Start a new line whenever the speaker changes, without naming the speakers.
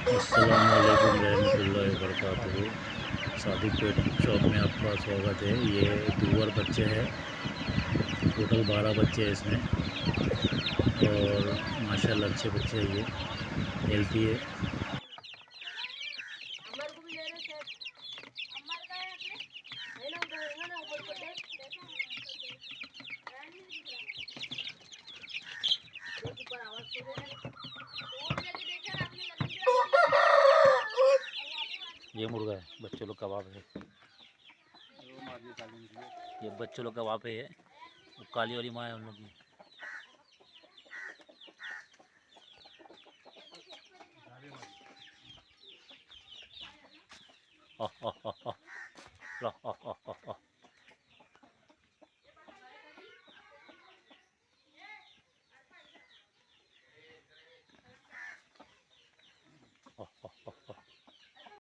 अस्सलामुअलैकुम रहमतुल्लाहि व बरकातुहू। सादिक पेट शॉप में आपका स्वागत है। ये दूवर बच्चे हैं, टोटल 12 बच्चे हैं इसमें और माशाल्लाह अच्छे बच्चे हैं। ये हेल्थी है। ये मुर्गा है, बच्चों लोग कबाब है। ये बच्चों लोग कबाब है। वो काली वाली माँ है उन लोग की।